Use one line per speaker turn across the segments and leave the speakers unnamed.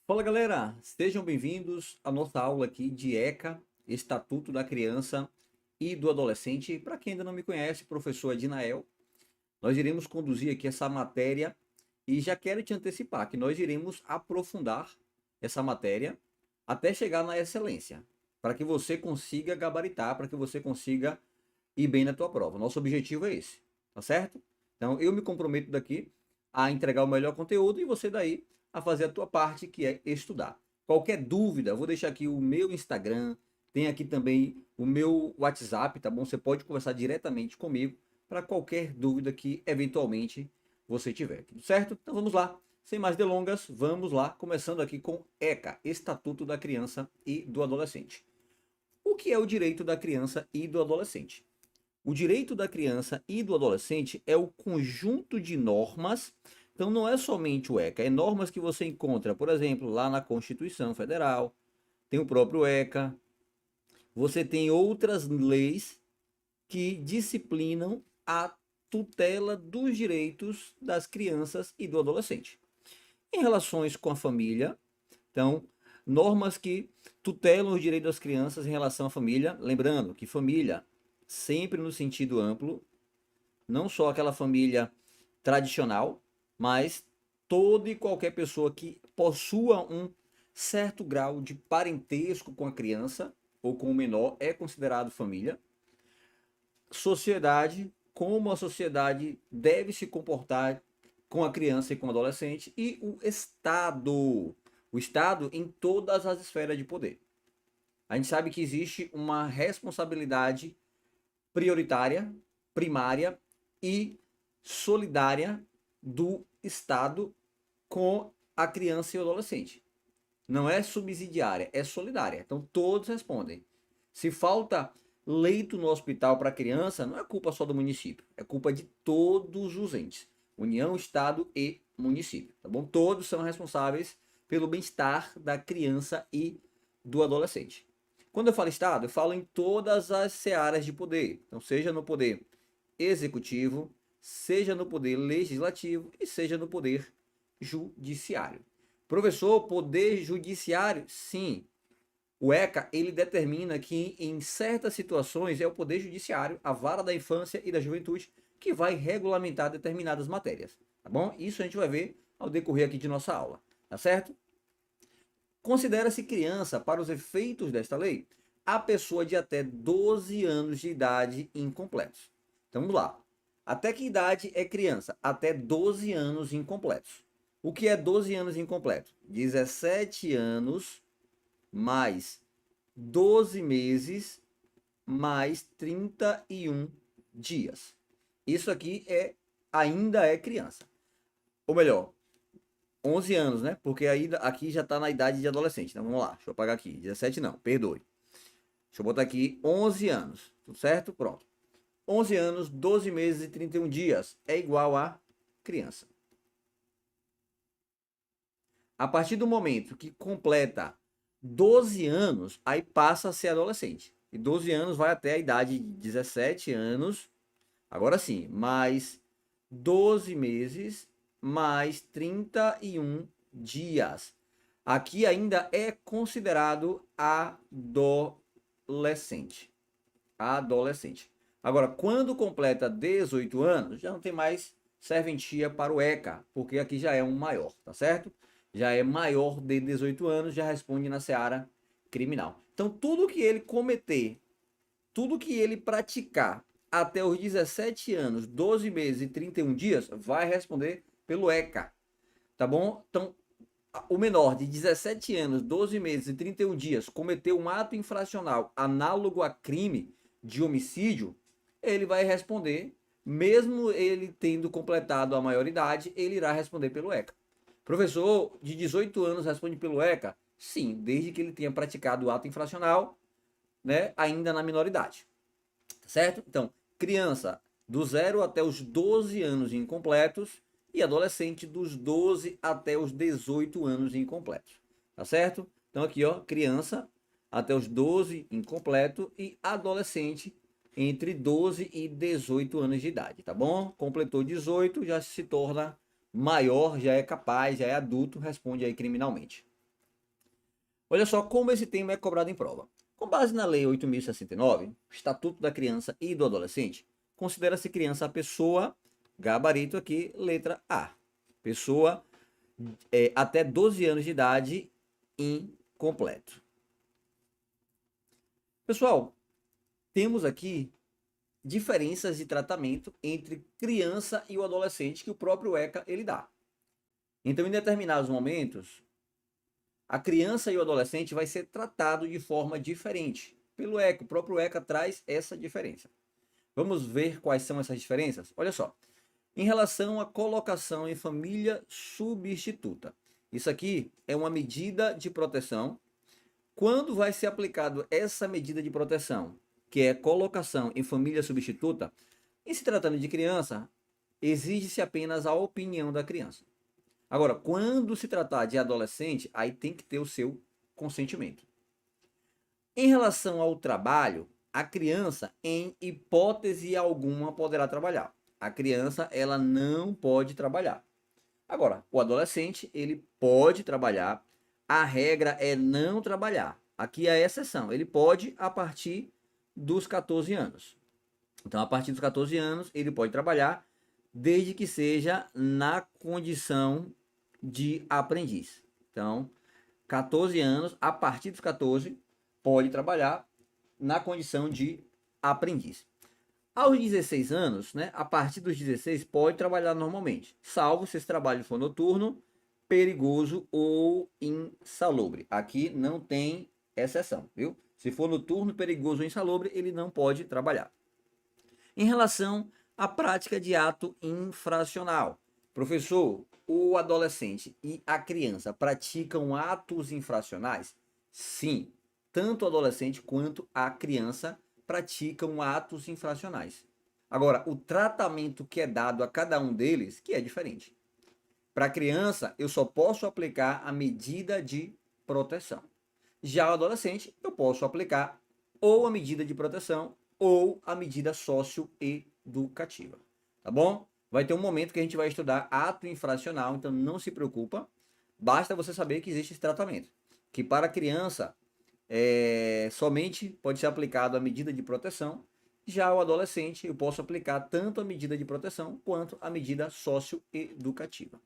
Fala galera, sejam bem-vindos à nossa aula aqui de ECA, Estatuto da Criança e do Adolescente. Para quem ainda não me conhece, professor Adinael, nós iremos conduzir aqui essa matéria e já quero te antecipar que nós iremos aprofundar essa matéria até chegar na excelência, para que você consiga gabaritar, para que você consiga ir bem na tua prova. Nosso objetivo é esse, tá certo? Então eu me comprometo daqui a entregar o melhor conteúdo e você daí a fazer a tua parte, que é estudar. Qualquer dúvida, vou deixar aqui o meu Instagram, tem aqui também o meu WhatsApp, tá bom? Você pode conversar diretamente comigo para qualquer dúvida que eventualmente você tiver, tudo certo? Então vamos lá. Sem mais delongas, vamos lá, começando aqui com ECA, Estatuto da Criança e do Adolescente. O que é o direito da criança e do adolescente? O direito da criança e do adolescente é o conjunto de normas. Então não é somente o ECA, é normas que você encontra, por exemplo, lá na Constituição Federal, tem o próprio ECA, você tem outras leis que disciplinam a tutela dos direitos das crianças e do adolescente. Em relações com a família, então, normas que tutelam os direitos das crianças em relação à família, lembrando que família sempre no sentido amplo, não só aquela família tradicional, mas toda e qualquer pessoa que possua um certo grau de parentesco com a criança ou com o menor é considerado família. Sociedade, como a sociedade deve se comportar com a criança e com o adolescente, e o Estado. O Estado em todas as esferas de poder. A gente sabe que existe uma responsabilidade prioritária, primária e solidária do Estado com a criança e o adolescente. Não é subsidiária, é solidária. Então todos respondem. Se falta leito no hospital para criança, não é culpa só do município, é culpa de todos os entes. União, Estado e município, tá bom? Todos são responsáveis pelo bem-estar da criança e do adolescente. Quando eu falo Estado, eu falo em todas as searas de poder. Então, seja no poder executivo, seja no poder legislativo e seja no poder judiciário. Professor, poder judiciário? Sim. O ECA, ele determina que em certas situações é o poder judiciário, a vara da infância e da juventude, que vai regulamentar determinadas matérias, tá bom? Isso a gente vai ver ao decorrer aqui de nossa aula, tá certo? Considera-se criança, para os efeitos desta lei, a pessoa de até 12 anos de idade incompletos. Então vamos lá. Até que idade é criança? Até 12 anos incompletos. O que é 12 anos incompletos? 17 anos mais 12 meses mais 31 dias. Isso aqui ainda é criança. Ou melhor, 11 anos, né? Porque ainda aqui já está na idade de adolescente. Então vamos lá, deixa eu apagar aqui. 17 não, perdoe. Deixa eu botar aqui 11 anos. Tudo certo? Pronto. 11 anos, 12 meses e 31 dias é igual a criança. A partir do momento que completa 12 anos, aí passa a ser adolescente. E 12 anos vai até a idade de 17 anos. Agora sim, mais 12 meses, mais 31 dias. Aqui ainda é considerado adolescente. Adolescente. Agora, quando completa 18 anos, já não tem mais serventia para o ECA, porque aqui já é um maior, tá certo? Já é maior de 18 anos, já responde na seara criminal. Então, tudo que ele cometer, tudo que ele praticar até os 17 anos, 12 meses e 31 dias, vai responder pelo ECA, tá bom? Então, o menor de 17 anos, 12 meses e 31 dias cometeu um ato infracional análogo a crime de homicídio, ele vai responder, mesmo ele tendo completado a maioridade, ele irá responder pelo ECA. Professor de 18 anos responde pelo ECA? Sim, desde que ele tenha praticado o ato infracional, né, ainda na minoridade. Certo? Então, criança do 0 até os 12 anos incompletos e adolescente dos 12 até os 18 anos incompletos. Tá certo? Então aqui, ó, criança até os 12 incompleto e adolescente entre 12 e 18 anos de idade, tá bom? Completou 18, já se torna maior, já é capaz, já é adulto, responde aí criminalmente. Olha só como esse tema é cobrado em prova. Com base na Lei 8.069, Estatuto da Criança e do Adolescente, considera-se criança a pessoa, gabarito aqui, letra A, pessoa até 12 anos de idade incompleto. Pessoal, temos aqui diferenças de tratamento entre criança e o adolescente que o próprio ECA ele dá. Então, em determinados momentos, a criança e o adolescente vai ser tratado de forma diferente pelo ECA. O próprio ECA traz essa diferença. Vamos ver quais são essas diferenças? Olha só. Em relação à colocação em família substituta. Isso aqui é uma medida de proteção. Quando vai ser aplicado essa medida de proteção, que é colocação em família substituta, em se tratando de criança, exige-se apenas a opinião da criança. Agora, quando se tratar de adolescente, aí tem que ter o seu consentimento. Em relação ao trabalho, a criança, em hipótese alguma, poderá trabalhar. A criança, ela não pode trabalhar. Agora, o adolescente, ele pode trabalhar. A regra é não trabalhar. Aqui é a exceção. Ele pode a partir dos 14 anos. Então, a partir dos 14 anos, ele pode trabalhar, desde que seja na condição de aprendiz. Então, 14 anos, a partir dos 14, pode trabalhar na condição de aprendiz. Aos 16 anos, né, a partir dos 16, pode trabalhar normalmente, salvo se esse trabalho for noturno, perigoso ou insalubre. Aqui não tem exceção, viu? Se for noturno, perigoso ou insalubre, ele não pode trabalhar. Em relação à prática de ato infracional, professor, o adolescente e a criança praticam atos infracionais? Sim, tanto o adolescente quanto a criança praticam atos infracionais. Agora, o tratamento que é dado a cada um deles que é diferente. Para a criança, eu só posso aplicar a medida de proteção. Já o adolescente, eu posso aplicar ou a medida de proteção ou a medida socioeducativa. Tá bom? Vai ter um momento que a gente vai estudar ato infracional, então não se preocupa. Basta você saber que existe esse tratamento. Que para a criança, somente pode ser aplicado a medida de proteção. Já o adolescente, eu posso aplicar tanto a medida de proteção quanto a medida socioeducativa.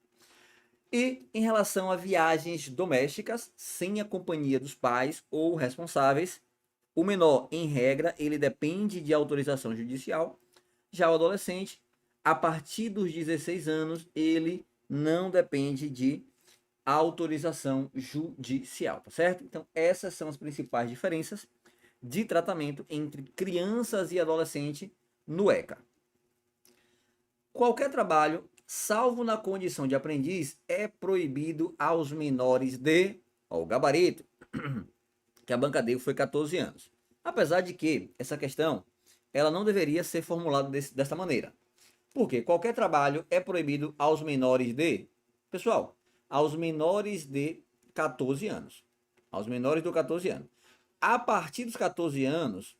E em relação a viagens domésticas, sem a companhia dos pais ou responsáveis, o menor, em regra, ele depende de autorização judicial. Já o adolescente, a partir dos 16 anos, ele não depende de autorização judicial, tá certo? Então, essas são as principais diferenças de tratamento entre crianças e adolescentes no ECA. Qualquer trabalho, salvo na condição de aprendiz, é proibido aos menores de, o gabarito, que a banca dele foi 14 anos. Apesar de que essa questão, ela não deveria ser formulada dessa maneira. Porque qualquer trabalho é proibido aos menores de, pessoal, aos menores de 14 anos. Aos menores de 14 anos. A partir dos 14 anos,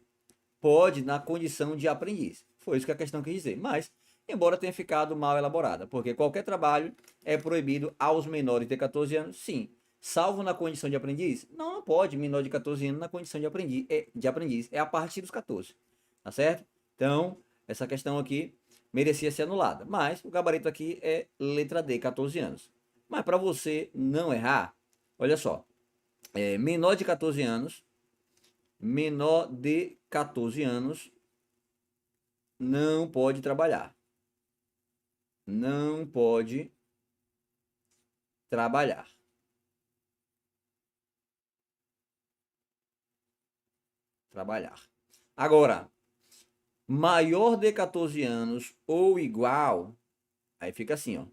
pode na condição de aprendiz. Foi isso que a questão quis dizer. Mas, embora tenha ficado mal elaborada, porque qualquer trabalho é proibido aos menores de 14 anos, sim. Salvo na condição de aprendiz? Não, não pode menor de 14 anos na condição de aprendiz. É a partir dos 14. Tá certo? Então, essa questão aqui merecia ser anulada. Mas o gabarito aqui é letra D, 14 anos. Mas para você não errar, olha só. Menor de 14 anos, menor de 14 anos não pode trabalhar. Não pode trabalhar. Trabalhar. Agora, maior de 14 anos ou igual, aí fica assim, ó.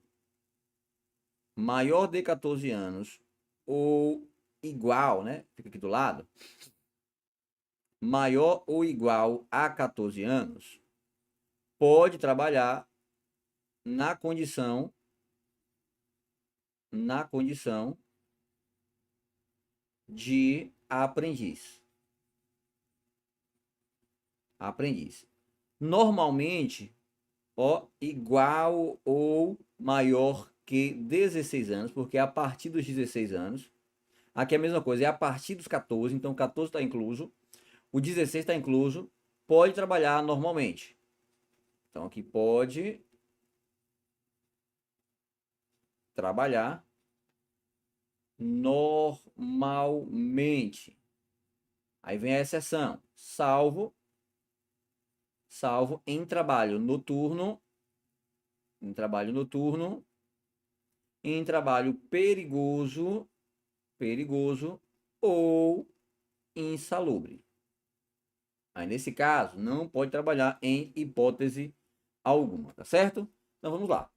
Maior de 14 anos ou igual, né? Fica aqui do lado. Maior ou igual a 14 anos pode trabalhar na condição de aprendiz. Aprendiz. Normalmente, ó, igual ou maior que 16 anos, porque a partir dos 16 anos, Aqui é a mesma coisa, é a partir dos 14, então 14 está incluso, o 16 está incluso, pode trabalhar normalmente. Então aqui pode trabalhar normalmente. Aí vem a exceção, salvo em trabalho noturno, em trabalho perigoso ou insalubre. Aí nesse caso não pode trabalhar em hipótese alguma, tá certo? Então vamos lá.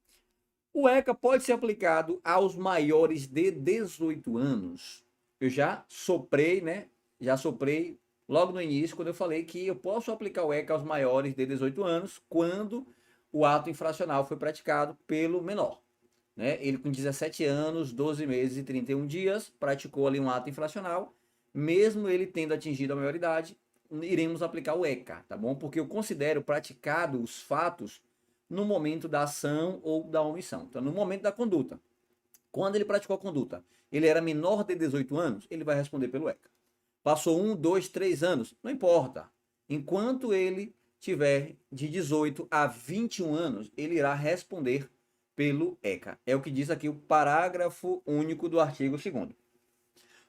O ECA pode ser aplicado aos maiores de 18 anos. Eu já soprei, né? Já soprei logo no início, quando eu falei que eu posso aplicar o ECA aos maiores de 18 anos quando o ato infracional foi praticado pelo menor. Né? Ele com 17 anos, 12 meses e 31 dias, praticou ali um ato infracional. Mesmo ele tendo atingido a maioridade, iremos aplicar o ECA, tá bom? Porque eu considero praticado os fatos no momento da ação ou da omissão. Então, no momento da conduta. Quando ele praticou a conduta, ele era menor de 18 anos, ele vai responder pelo ECA. Passou 1, 2, 3 anos, não importa. Enquanto ele tiver de 18 a 21 anos, ele irá responder pelo ECA. É o que diz aqui o parágrafo único do artigo 2º.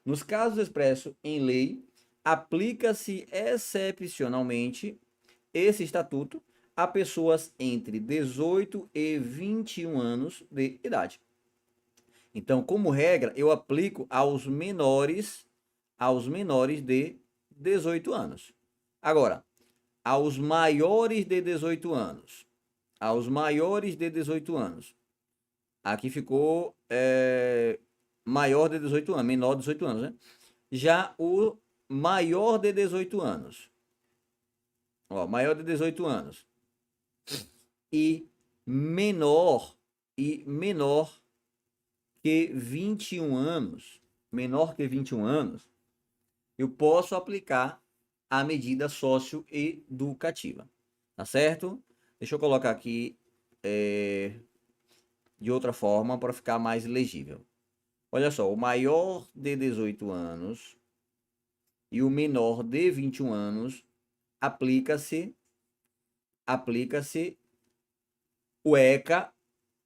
Nos casos expressos em lei, aplica-se excepcionalmente esse estatuto a pessoas entre 18 e 21 anos de idade. Então, como regra, eu aplico aos menores de 18 anos. Agora, aos maiores de 18 anos, aqui ficou maior de 18 anos, menor de 18 anos, né? Já o maior de 18 anos, ó, maior de 18 anos e menor que 21 anos, eu posso aplicar a medida socioeducativa, tá certo? Deixa eu colocar aqui de outra forma para ficar mais legível. Olha só, o maior de 18 anos e o menor de 21 anos aplica-se o ECA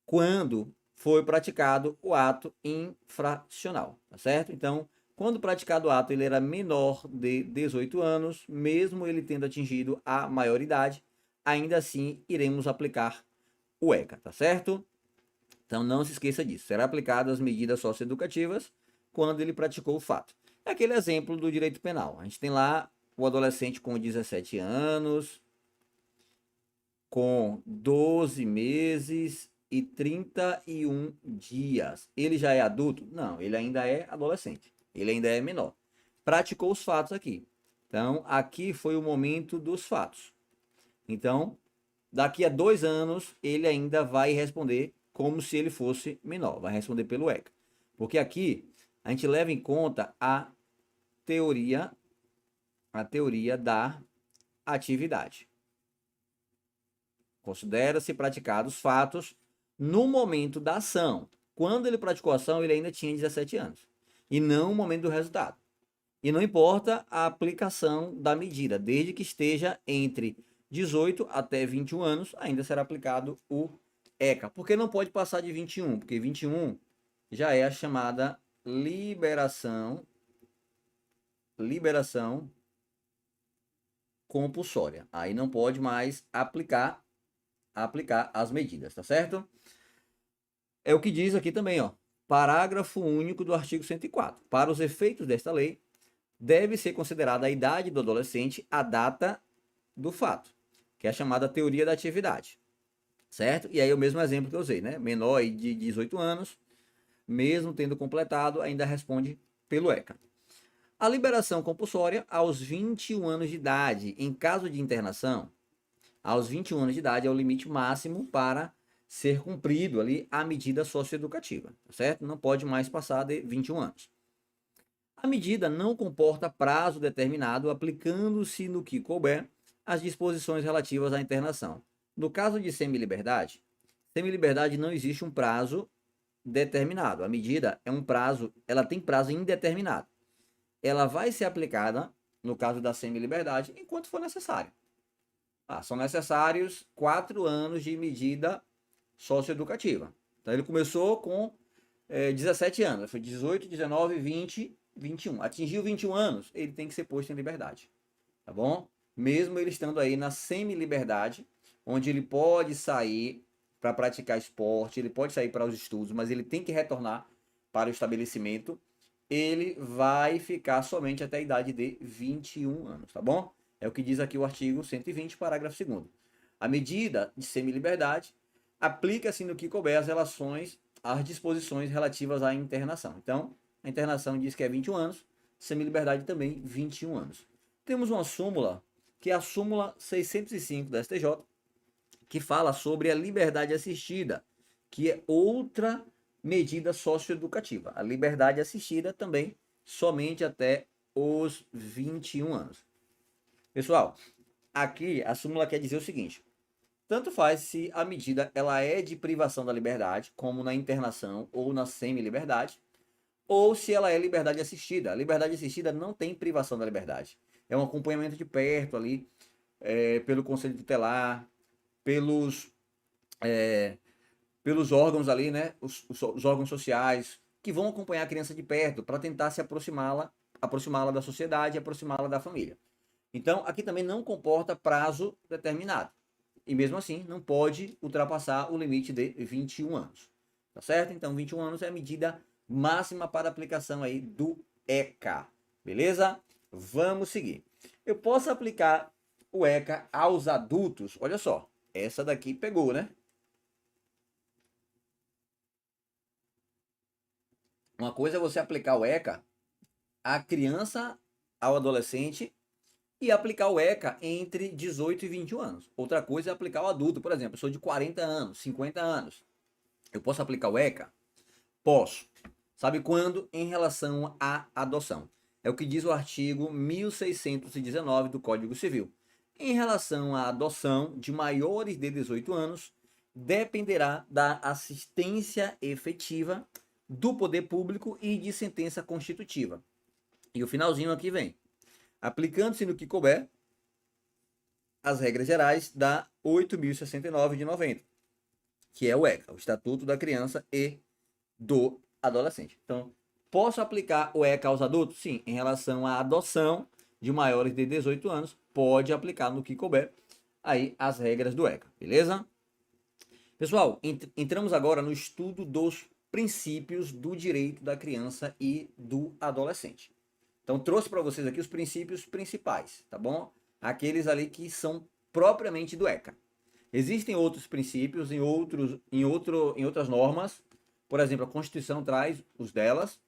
quando foi praticado o ato infracional, tá certo? Então, quando praticado o ato, ele era menor de 18 anos, mesmo ele tendo atingido a maioridade, ainda assim iremos aplicar o ECA, tá certo? Então não se esqueça disso, será aplicado as medidas socioeducativas quando ele praticou o fato. É aquele exemplo do direito penal. A gente tem lá o adolescente com 17 anos, com 12 meses e 31 dias. Ele já é adulto? Não, ele ainda é adolescente. Ele ainda é menor. Praticou os fatos aqui. Então, aqui foi o momento dos fatos. Então, daqui a 2 anos, ele ainda vai responder como se ele fosse menor. Vai responder pelo ECA. Porque aqui, a gente leva em conta a teoria da atividade. Considera-se praticados fatos no momento da ação. Quando ele praticou a ação, ele ainda tinha 17 anos. E não o momento do resultado. E não importa a aplicação da medida, desde que esteja entre 18 até 21 anos, ainda será aplicado o ECA. Por que não pode passar de 21? Porque 21 já é a chamada liberação compulsória. Aí não pode mais aplicar as medidas, tá certo? É o que diz aqui também, ó. Parágrafo único do artigo 104. Para os efeitos desta lei, deve ser considerada a idade do adolescente a data do fato, que é a chamada teoria da atividade, certo? E aí o mesmo exemplo que eu usei, né? Menor de 18 anos, mesmo tendo completado, ainda responde pelo ECA. A liberação compulsória aos 21 anos de idade, em caso de internação, aos 21 anos de idade é o limite máximo para ser cumprido ali a medida socioeducativa, certo? Não pode mais passar de 21 anos. A medida não comporta prazo determinado, aplicando-se no que couber as disposições relativas à internação. No caso de semiliberdade não existe um prazo determinado. A medida é um prazo, ela tem prazo indeterminado. Ela vai ser aplicada, no caso da semi-liberdade, enquanto for necessário. São necessários 4 anos de medida socioeducativa. Então ele começou com 17 anos, foi 18, 19, 20, 21. Atingiu 21 anos, ele tem que ser posto em liberdade, tá bom? Mesmo ele estando aí na semi-liberdade, onde ele pode sair para praticar esporte, ele pode sair para os estudos, mas ele tem que retornar para o estabelecimento, ele vai ficar somente até a idade de 21 anos, tá bom? É o que diz aqui o artigo 120, parágrafo 2º. A medida de semi-liberdade aplica-se no que couber as disposições relativas à internação. Então, a internação diz que é 21 anos, semi-liberdade também 21 anos. Temos uma súmula, que é a súmula 605 da STJ, que fala sobre a liberdade assistida, que é outra medida socioeducativa. A liberdade assistida também somente até os 21 anos. Pessoal, aqui a súmula quer dizer o seguinte: tanto faz se a medida ela é de privação da liberdade, como na internação ou na semi-liberdade, ou se ela é liberdade assistida. A liberdade assistida não tem privação da liberdade. É um acompanhamento de perto ali, pelo conselho tutelar, pelos órgãos ali, né? Os órgãos sociais, que vão acompanhar a criança de perto para tentar se aproximá-la da sociedade, aproximá-la da família. Então, aqui também não comporta prazo determinado. E mesmo assim, não pode ultrapassar o limite de 21 anos. Tá certo? Então, 21 anos é a medida máxima para aplicação aí do ECA. Beleza? Vamos seguir. Eu posso aplicar o ECA aos adultos. Olha só, essa daqui pegou, né? Uma coisa é você aplicar o ECA à criança, ao adolescente, e aplicar o ECA entre 18 e 21 anos. Outra coisa é aplicar o adulto. Por exemplo, eu sou de 40 anos, 50 anos. Eu posso aplicar o ECA? Posso. Sabe quando? Em relação à adoção. É o que diz o artigo 1619 do Código Civil. Em relação à adoção de maiores de 18 anos, dependerá da assistência efetiva do poder público e de sentença constitutiva. E o finalzinho aqui vem: aplicando-se no que couber as regras gerais da 8.069 de 90, que é o ECA, o Estatuto da Criança e do Adolescente. Então, posso aplicar o ECA aos adultos? Sim. Em relação à adoção de maiores de 18 anos, pode aplicar no que couber aí as regras do ECA, beleza? Pessoal, entramos agora no estudo dos princípios do direito da criança e do adolescente. Então, trouxe para vocês aqui os princípios principais, tá bom? Aqueles ali que são propriamente do ECA. Existem outros princípios em outras normas. Por exemplo, a Constituição traz os delas,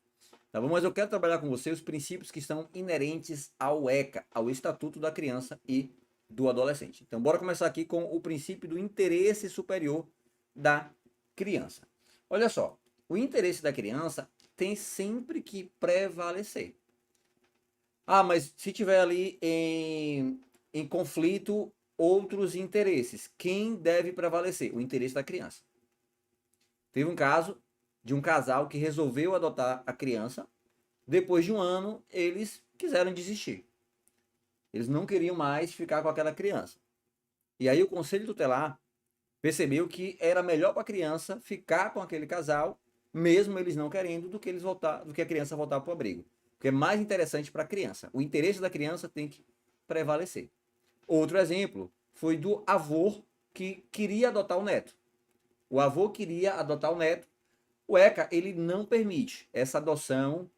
tá bom? Mas eu quero trabalhar com você os princípios que estão inerentes ao ECA, ao Estatuto da Criança e do Adolescente. Então, bora começar aqui com o princípio do interesse superior da criança. Olha só, o interesse da criança tem sempre que prevalecer. Mas se tiver ali em conflito outros interesses, quem deve prevalecer? O interesse da criança. Teve um caso de um casal que resolveu adotar a criança. Depois de um ano, eles quiseram desistir. Eles não queriam mais ficar com aquela criança. E aí o conselho tutelar percebeu que era melhor para a criança ficar com aquele casal, mesmo eles não querendo, do que a criança voltar para o abrigo. Porque é mais interessante para a criança. O interesse da criança tem que prevalecer. Outro exemplo foi do avô que queria adotar o neto. O avô queria adotar o neto. O ECA, ele não permite essa adoção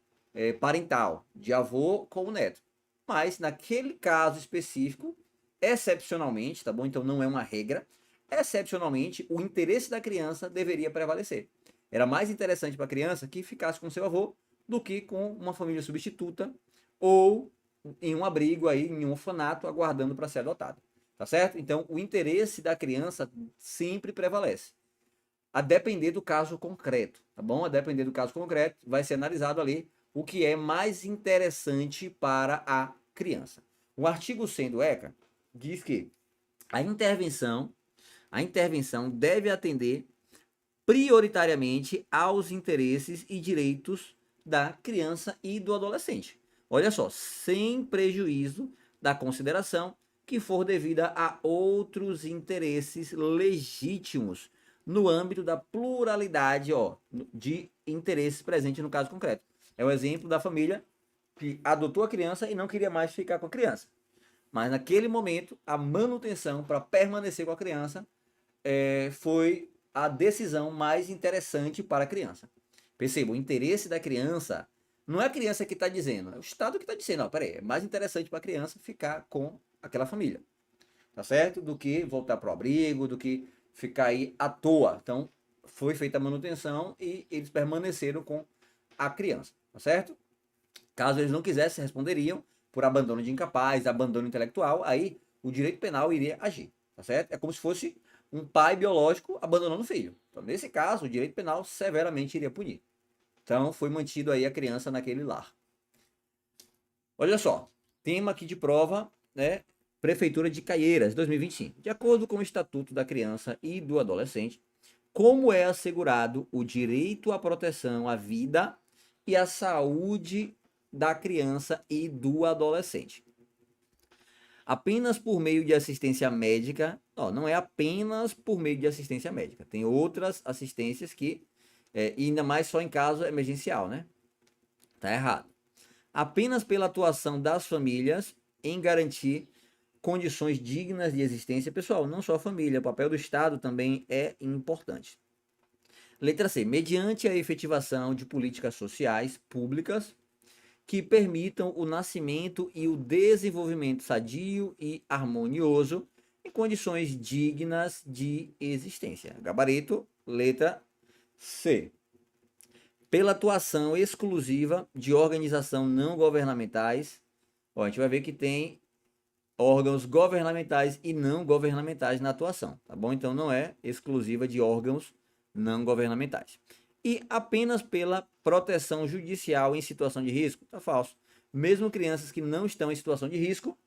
parental de avô com o neto. Mas, naquele caso específico, excepcionalmente, tá bom? Então, não é uma regra. Excepcionalmente, o interesse da criança deveria prevalecer. Era mais interessante para a criança que ficasse com seu avô do que com uma família substituta ou em um abrigo aí, em um orfanato, aguardando para ser adotado. Tá certo? Então, o interesse da criança sempre prevalece. A depender do caso concreto, tá bom? A depender do caso concreto, vai ser analisado ali o que é mais interessante para a criança. O artigo 100 do ECA diz que a intervenção deve atender prioritariamente aos interesses e direitos da criança e do adolescente. Olha só, sem prejuízo da consideração que for devida a outros interesses legítimos no âmbito da pluralidade, de interesses presentes no caso concreto. É o exemplo da família que adotou a criança e não queria mais ficar com a criança. Mas naquele momento, a manutenção para permanecer com a criança foi a decisão mais interessante para a criança. Perceba, o interesse da criança não é a criança que está dizendo, é o Estado que está dizendo, peraí, é mais interessante para a criança ficar com aquela família, tá certo? Do que voltar para o abrigo, do que ficar aí à toa. Então, foi feita a manutenção e eles permaneceram com a criança, tá certo? Caso eles não quisessem, responderiam por abandono de incapaz, abandono intelectual, aí o direito penal iria agir, tá certo? É como se fosse um pai biológico abandonando o filho. Então, nesse caso, o direito penal severamente iria punir. Então, foi mantido aí a criança naquele lar. Olha só, tema aqui de prova, né? Prefeitura de Caieiras, 2025. De acordo com o Estatuto da Criança e do Adolescente, como é assegurado o direito à proteção à vida e à saúde da criança e do adolescente? Apenas por meio de assistência médica, não é apenas por meio de assistência médica, tem outras assistências que, e ainda mais só em caso emergencial, né? Tá errado. Apenas pela atuação das famílias em garantir condições dignas de existência pessoal, não só a família, o papel do Estado também é importante. Letra C, mediante a efetivação de políticas sociais públicas que permitam o nascimento e o desenvolvimento sadio e harmonioso em condições dignas de existência. Gabarito, letra C. Pela atuação exclusiva de organizações não governamentais, a gente vai ver que tem órgãos governamentais e não governamentais na atuação, tá bom? Então não é exclusiva de órgãos não governamentais. E apenas pela proteção judicial em situação de risco, tá falso. Mesmo crianças que não estão em situação de risco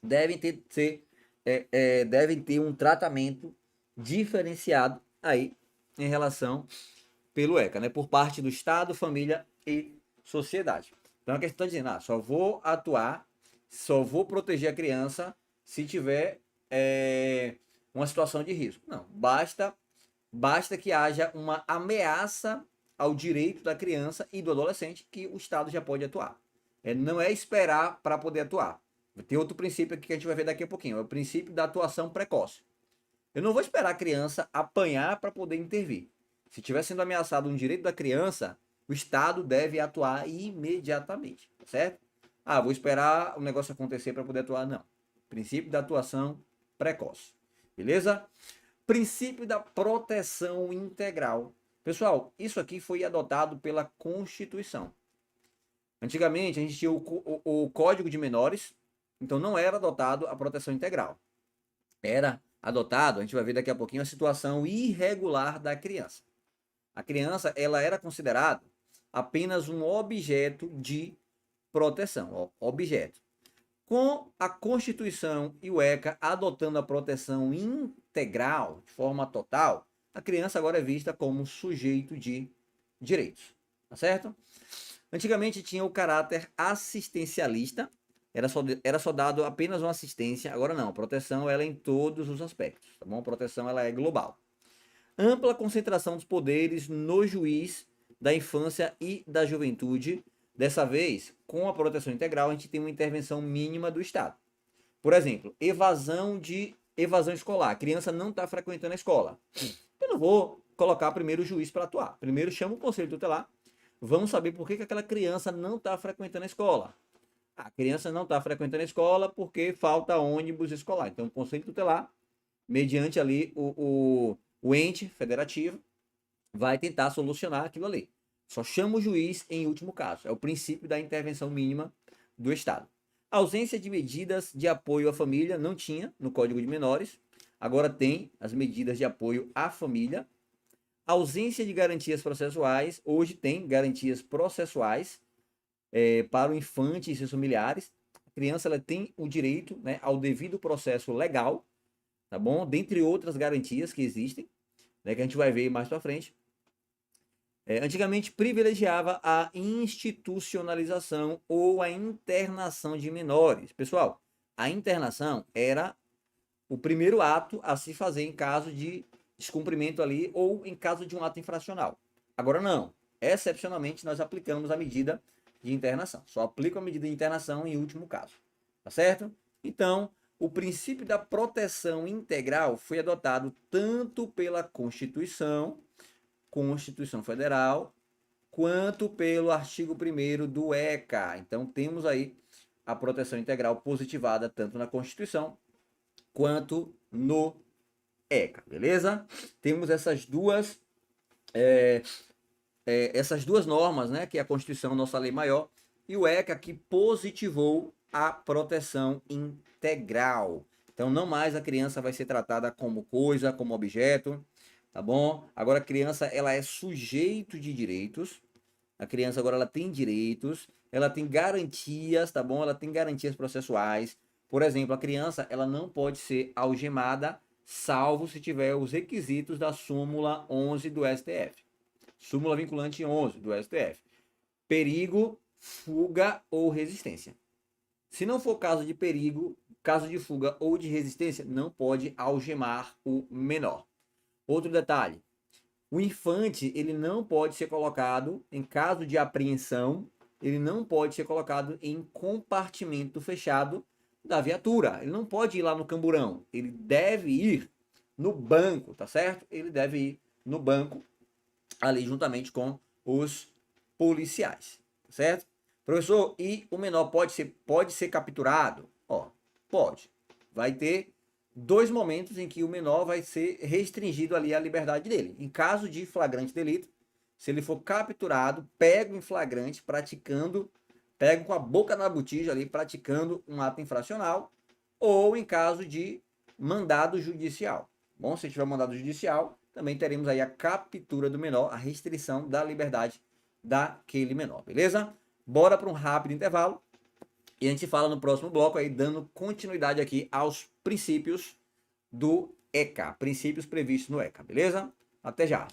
devem ter um tratamento diferenciado aí em relação pelo ECA, né? Por parte do Estado, família e sociedade. Então a questão está dizendo, só vou atuar, só vou proteger a criança se tiver uma situação de risco. Não, basta que haja uma ameaça ao direito da criança e do adolescente que o Estado já pode atuar. Não é esperar para poder atuar. Tem outro princípio aqui que a gente vai ver daqui a pouquinho, é o princípio da atuação precoce. Eu não vou esperar a criança apanhar para poder intervir. Se estiver sendo ameaçado um direito da criança, o Estado deve atuar imediatamente, certo? Vou esperar o negócio acontecer para poder atuar. Não. Princípio da atuação precoce. Beleza? Princípio da proteção integral. Pessoal, isso aqui foi adotado pela Constituição. Antigamente, a gente tinha o Código de Menores, então não era adotado a proteção integral. Era adotado, a gente vai ver daqui a pouquinho, a situação irregular da criança. A criança, ela era considerada apenas um objeto de proteção, objeto. Com a Constituição e o ECA adotando a proteção integral, de forma total, a criança agora é vista como sujeito de direitos, tá certo? Antigamente tinha o caráter assistencialista, era só dado apenas uma assistência, agora não, a proteção ela é em todos os aspectos, tá bom? A proteção ela é global. Ampla concentração dos poderes no juiz da infância e da juventude. Dessa vez, com a proteção integral, a gente tem uma intervenção mínima do Estado. Por exemplo, evasão escolar. A criança não está frequentando a escola. Eu não vou colocar primeiro o juiz para atuar. Primeiro chamo o conselho tutelar. Vamos saber por que aquela criança não está frequentando a escola. A criança não está frequentando a escola porque falta ônibus escolar. Então, o conselho tutelar, mediante ali o ente federativo, vai tentar solucionar aquilo ali. Só chama o juiz em último caso. É o princípio da intervenção mínima do Estado. A ausência de medidas de apoio à família não tinha no Código de Menores. Agora tem as medidas de apoio à família. A ausência de garantias processuais. Hoje tem garantias processuais para o infante e seus familiares. A criança ela tem o direito, né, ao devido processo legal, tá bom? Dentre outras garantias que existem. né, que a gente vai ver mais para frente, antigamente privilegiava a institucionalização ou a internação de menores. Pessoal, a internação era o primeiro ato a se fazer em caso de descumprimento ali ou em caso de um ato infracional. Agora não. Excepcionalmente, nós aplicamos a medida de internação. Só aplica a medida de internação em último caso. Tá certo? Então, o princípio da proteção integral foi adotado tanto pela Constituição Federal, quanto pelo artigo 1º do ECA. Então, temos aí a proteção integral positivada tanto na Constituição quanto no ECA, beleza? Temos essas duas normas, né, que é a Constituição, nossa lei maior, e o ECA que positivou a proteção integral. Então, não mais a criança vai ser tratada como coisa, como objeto, tá bom? Agora a criança, ela é sujeito de direitos. A criança agora ela tem direitos, ela tem garantias, tá bom? Ela tem garantias processuais. Por exemplo, a criança, ela não pode ser algemada, salvo se tiver os requisitos da súmula 11 do STF. Súmula vinculante 11 do STF. Perigo, fuga ou resistência. Se não for caso de perigo, caso de fuga ou de resistência, não pode algemar o menor. Outro detalhe, o infante, ele não pode ser colocado, em caso de apreensão, ele não pode ser colocado em compartimento fechado da viatura. Ele não pode ir lá no camburão, ele deve ir no banco, tá certo? Ele deve ir no banco, ali juntamente com os policiais, tá certo? Professor, e o menor pode ser capturado? Ó, pode. Vai ter 2 momentos em que o menor vai ser restringido ali a liberdade dele. Em caso de flagrante delito, se ele for capturado, pego em flagrante, pego com a boca na botija ali, praticando um ato infracional, ou em caso de mandado judicial. Bom, se tiver mandado judicial, também teremos aí a captura do menor, a restrição da liberdade daquele menor, beleza? Bora para um rápido intervalo. E a gente fala no próximo bloco aí, dando continuidade aqui aos princípios do ECA, princípios previstos no ECA, beleza? Até já!